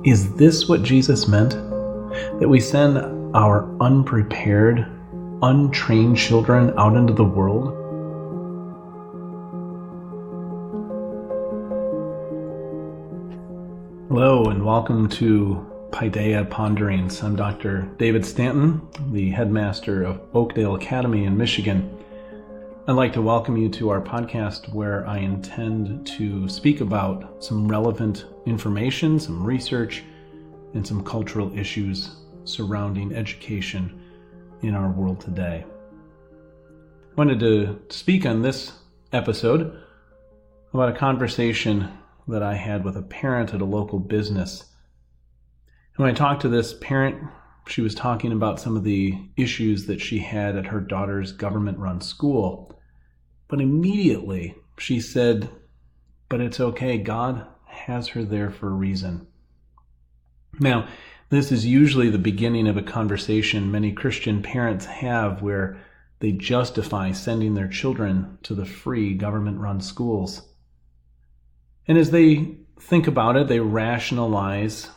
Is this what Jesus meant? That we send our unprepared, untrained children out into the world? Hello and welcome to Paideia Ponderings. I'm Dr. David Stanton, the headmaster of Oakdale Academy in Michigan. I'd like to welcome you to our podcast where I intend to speak about some relevant information, some research, and some cultural issues surrounding education in our world today. I wanted to speak on this episode about a conversation that I had with a parent at a local business. And when I talked to this parent, she was talking about some of the issues that she had at her daughter's government-run school. But immediately she said, but it's okay, God has her there for a reason. Now, this is usually the beginning of a conversation many Christian parents have where they justify sending their children to the free government-run schools. And as they think about it, they rationalize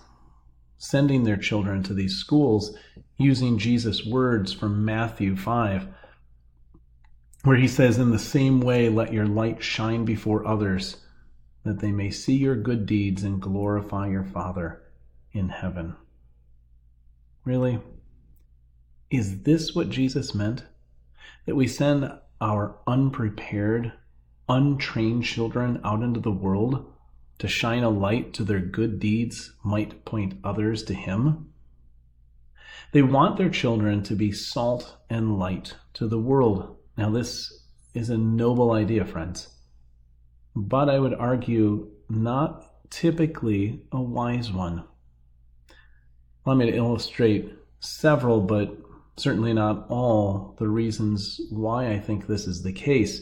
sending their children to these schools using Jesus' words from Matthew 5, where he says, in the same way, let your light shine before others, that they may see your good deeds and glorify your Father in heaven. Really? Is this what Jesus meant? That we send our unprepared, untrained children out into the world to shine a light to their good deeds might point others to him? They want their children to be salt and light to the world. Now, this is a noble idea, friends, but I would argue not typically a wise one. Allow me to illustrate several, but certainly not all, the reasons why I think this is the case.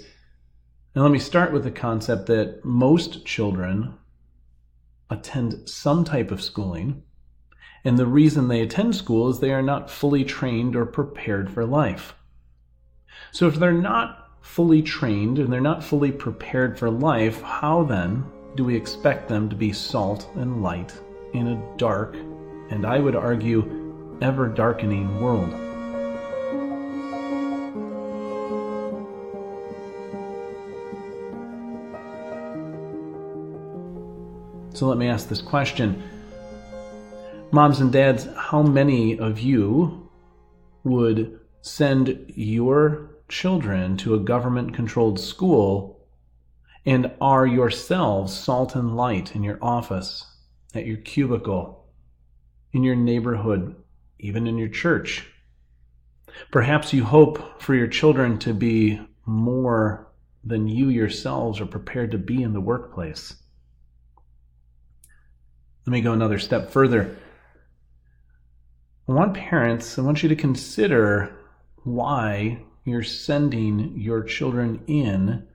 And let me start with the concept that most children attend some type of schooling, and the reason they attend school is they are not fully trained or prepared for life. So if they're not fully trained and they're not fully prepared for life, how then do we expect them to be salt and light in a dark, and I would argue, ever-darkening world? So let me ask this question. Moms and dads, how many of you would send your children to a government-controlled school and are yourselves salt and light in your office, at your cubicle, in your neighborhood, even in your church? Perhaps you hope for your children to be more than you yourselves are prepared to be in the workplace. Let me go another step further. I want you to consider why you're sending your children in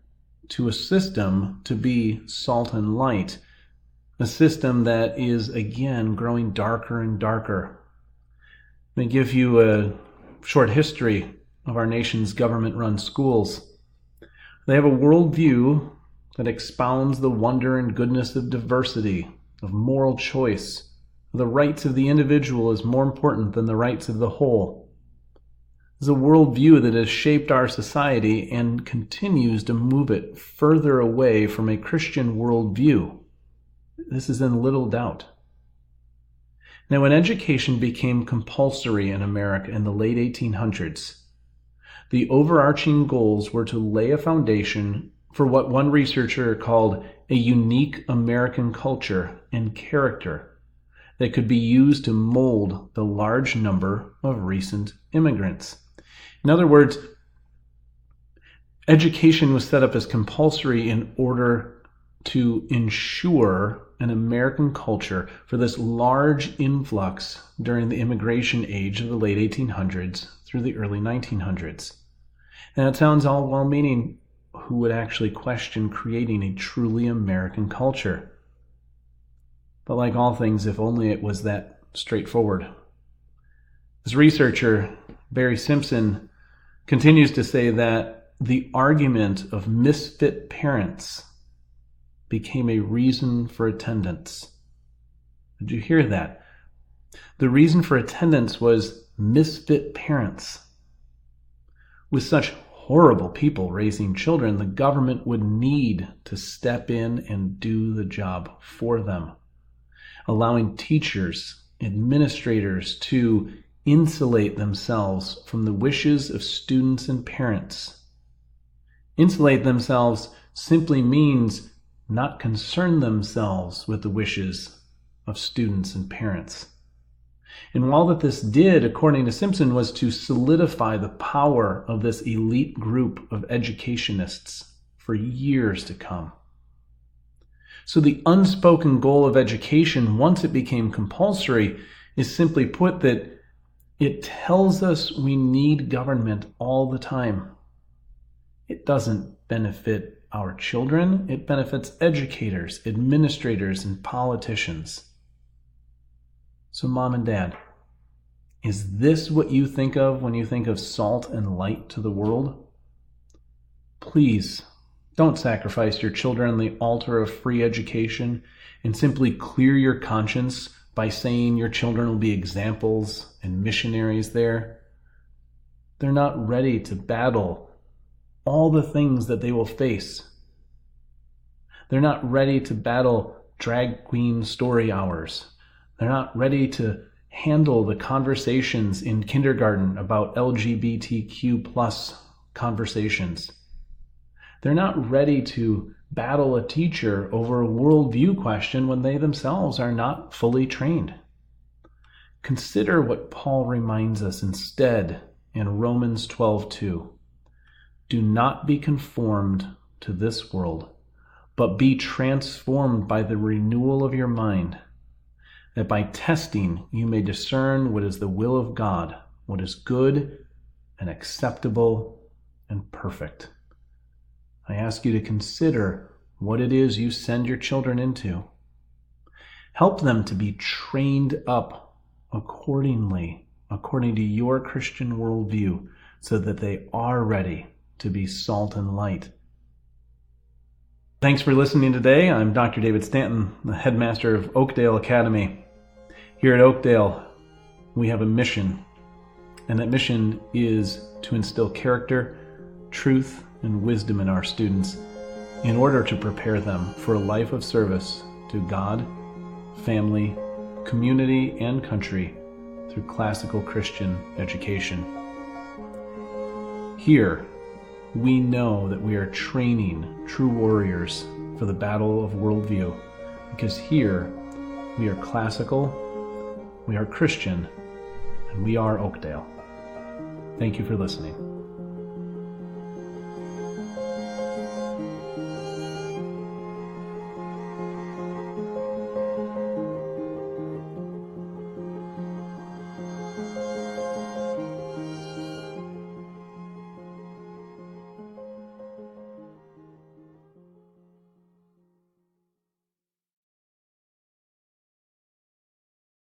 to a system to be salt and light, a system that is, again, growing darker and darker. Let me give you a short history of our nation's government-run schools. They have a worldview that expounds the wonder and goodness of diversity, of moral choice. The rights of the individual is more important than the rights of the whole. It's a worldview that has shaped our society and continues to move it further away from a Christian worldview. This is in little doubt. Now, when education became compulsory in America in the late 1800s, the overarching goals were to lay a foundation for what one researcher called a unique American culture and character that could be used to mold the large number of recent immigrants. In other words, education was set up as compulsory in order to ensure an American culture for this large influx during the immigration age of the late 1800s through the early 1900s. And it sounds all well-meaning. Who would actually question creating a truly American culture? But like all things, if only it was that straightforward. This researcher, Barry Simpson, continues to say that the argument of misfit parents became a reason for attendance. Did you hear that? The reason for attendance was misfit parents. With such horrible people raising children, the government would need to step in and do the job for them, allowing teachers, administrators to insulate themselves from the wishes of students and parents. Insulate themselves simply means not concern themselves with the wishes of students and parents. And all that this did, according to Simpson, was to solidify the power of this elite group of educationists for years to come. So the unspoken goal of education, once it became compulsory, is simply put that it tells us we need government all the time. It doesn't benefit our children. It benefits educators, administrators, and politicians. So Mom and Dad, is this what you think of when you think of salt and light to the world? Please don't sacrifice your children on the altar of free education and simply clear your conscience by saying your children will be examples and missionaries there. They're not ready to battle all the things that they will face. They're not ready to battle drag queen story hours. They're not ready to handle the conversations in kindergarten about LGBTQ plus conversations. They're not ready to battle a teacher over a worldview question when they themselves are not fully trained. Consider what Paul reminds us instead in Romans 12:2. Do not be conformed to this world, but be transformed by the renewal of your mind, that by testing you may discern what is the will of God, what is good and acceptable and perfect. I ask you to consider what it is you send your children into. Help them to be trained up accordingly, according to your Christian worldview, so that they are ready to be salt and light. Thanks for listening today. I'm Dr. David Stanton, the headmaster of Oakdale Academy. Here at Oakdale, we have a mission, and that mission is to instill character, truth, and wisdom in our students in order to prepare them for a life of service to God, family, community, and country through classical Christian education. Here, we know that we are training true warriors for the battle of worldview, because here we are classical, we are Christian, and we are Oakdale. Thank you for listening.